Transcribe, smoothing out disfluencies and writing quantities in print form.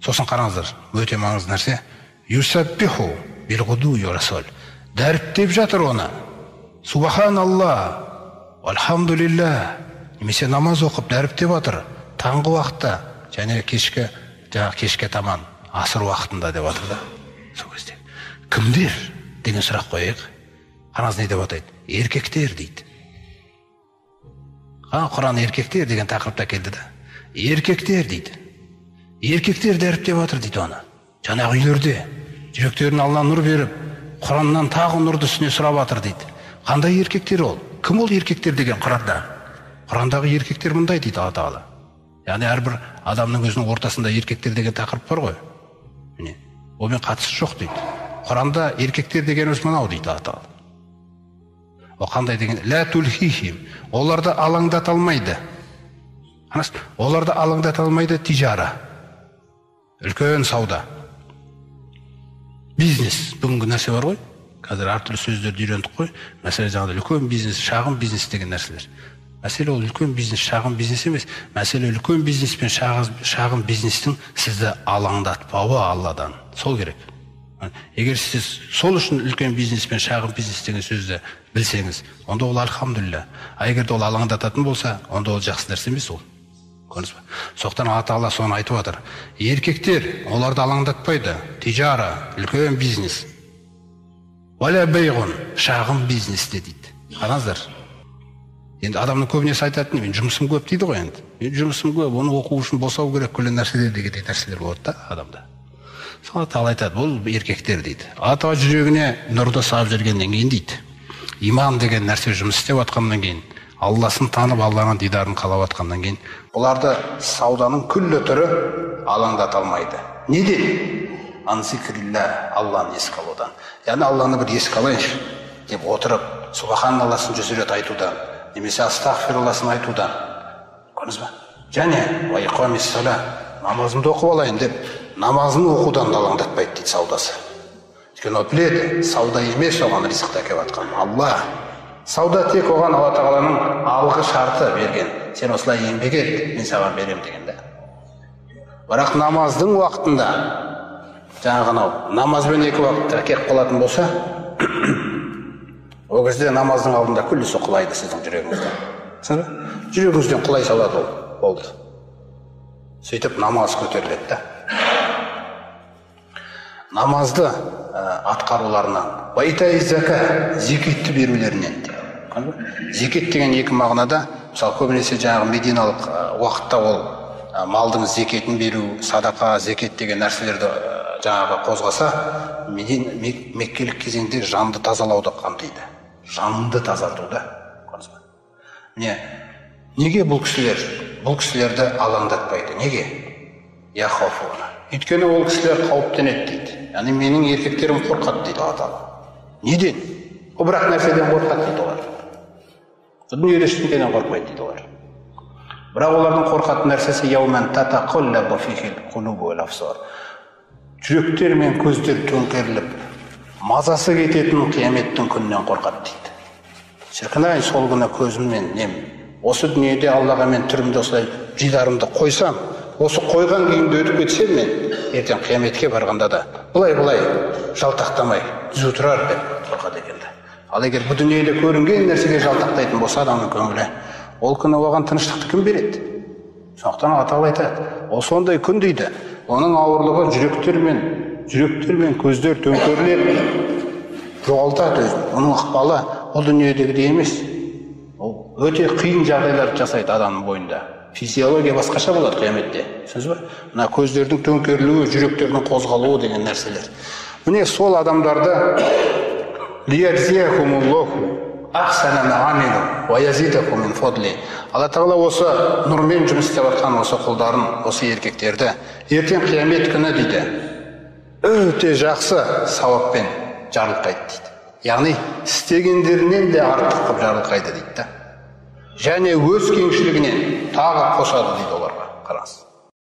Сосын қараңыздар, өте маңызды нәрсе. Юсаббиху билгудуи варасол. Дәріптеп жатыр оны. Субханалла, алхамдулилля. Немесе намаз оқып дәріптеп жатыр. Таңғы уақытта, және кешке таман, асыр уақытында деп жатыр да. Сол кезде. Кімдер деген сұрақ қояйық. Қараңыз не деп атайды? Еркектер дейді. Құран еркектер деген тақырыпта келді да. Еркектер дейді. Еркектер дәріптеп жатыр дейді оны. Жаңағы үйлерде жүректерін Алла нұр беріп, Құраннан тағы нұрды үстіне сұрап жатыр дейді. Қандай еркектер ол? Кім ол еркектер деген Құранда? Құрандағы еркектер мындай дейді Алла Тағала. Яғни әрбір адамның өзінің ортасында еркектер деген тақырып бар ғой. Міне, онымен қатысы жоқ дейді. Құранда еркектер дегеніміз мынау дейді Алла Тағала. О қандай деген? Ла тулхихим. Оларды алаңдата алмайды. Оларды алаңдата алмайды тижара. Үлкен сауда. Бизнес. Бүгінгі нәрсе бар ғой. Қазір әртүрлі сөздерді үйрендік қой. Мәселе жаңағыдай үлкен бизнес, шағын бизнес деген нәрселер. Мәселе ол үлкен бизнес, шағын бизнес емес. Мәселе үлкен бизнес пен шағын бизнестің сізді алаңдатпауы Алладан. Сол керек. Егер сіз сол үшін үлкен бизнес пен шағын бизнес деген сөзді білсеңіз, онда ол алхамдулилля. Егер ол алаңдататын болса, онда ол жақсы нәрсе емес ол. Көрдіңіз бе? Соқтан Алла Тағала соны айтып жатыр. Еркектер оларды алаңдатпайды. Тижара, үлкен бизнес. Валя бейғун, шағын бизнесте дейді. Қараңыздар. Енді адамның көбінесе айтатын, мен жұмысым көп дейді ғой енді. Мен жұмысым көп, оны оқу үшін босау керек, күлі нәрселер деген нәрселер болады да адамда. Алла Тағала айтады, бұл еркектер дейді. Алла Тағала жүрегіне нұрды салып жүргеннен кейін дейді. Иман деген нәрсе жұмыс істеп жатқаннан кейін, Алласын танып, Алланың дидарын қалап жатқаннан кейін, оларды сауданың күллі түрі алаңдата алмайды. Неден? Анзикрилля, Алланы еске алудан. Яғни Алланы бір еске алайыншы деп отырып, Субханалласын 100 рет айтудан, немесе астағфирулласын айтудан. Көрдіңіз бе? Және ва иқамис сала, намазымды оқып алайын деп, намазын оқудан алаңдатпайды дейді саудасы. Өйткені ол біледі, сауда емес оған ризықты әкеп жатқан. Алла. Сауда тек оған Алла Тағаланың алғы шарты берген. Сен осылай еңбек ет, мен саған берем деген да. Бірақ намаздың уақытында, жаңағы намазбен 2 уақытта әкеп қалатын болса, ол кезде намаздың алдында күллісі құлайды сіздің жүрегіңізден. Жүрегіңізден құлай салады ол. Болды. Сөйтіп намаз көтеріледі да. Намазды атқаруларынан, вайтай зака, зекетті берулерінен. Зекет деген 2 мағынада, мысалы көбінесе жаңағы мединалық уақытта ол малдың зекетін беру, садақа, зекет деген нәрселерді жаңағы қозғаса, меккелік кезеңде жанды тазалауды қамтиды. Жанды тазартуда. Неге бұл кісілерді алаңдатпайды? Неге? Яхофуна. Өйткені ол кісілер қауіптенеді дейді. Яғни менің еркектерім қорқады дейді Алла Тағала. Неден? Ол бірақ нәрседен қорқады дейді олар. Дүниеде ештеңеден қорқпайды дейді олар. Бірақ олардың қорқатын нәрсесі яуман татақаллабу фихил қулубу вал абсар. Жүректер мен көздер төңкеріліп, мазасы кететін қияметтің күнінен қорқады дейді. Шіркін-ай, сол күні көзіммен нем, осы дүниеде Аллаға мен түрімді осылай дидарымды қойсам, осы қойған күйімді өтіп кетсем мен, ертең қияметке барғанда да бұлай жалтақтамай түзу тұрар деп қорқады екен. Ал егер бұл дүниеде көрінген нәрсеге жалтақтайтын болса адамның көңілі, ол күні оған тыныштықты кім береді? Сондықтан Алла Тағала айтады, ол сондай күн дейді. Оның ауырлығы жүректер мен көздер төңкеріледі, жоғалтады өзін. Оның ықпалы ол дүниедегідей емес. Ол өте қиын жағдайлар жасайды адамның бойында. Физиология басқаша болады қияметте. Түсінесіз бе? Мына көздердің төңкерілуі, жүректердің қозғалуы деген нәрселер. Міне сол адамдарды Алла Тағала осы нұрмен жұмыс істеп жатқан осы құлдарын, осы еркектерді ертең қиямет күні дейді, өте жақсы сауаппен жарылқайды дейді. Яғни істегендерінен де артық қылып жарылқайды дейді. Және өз кеңшілігінен тағы қосады дейді оларға. Қараңыз.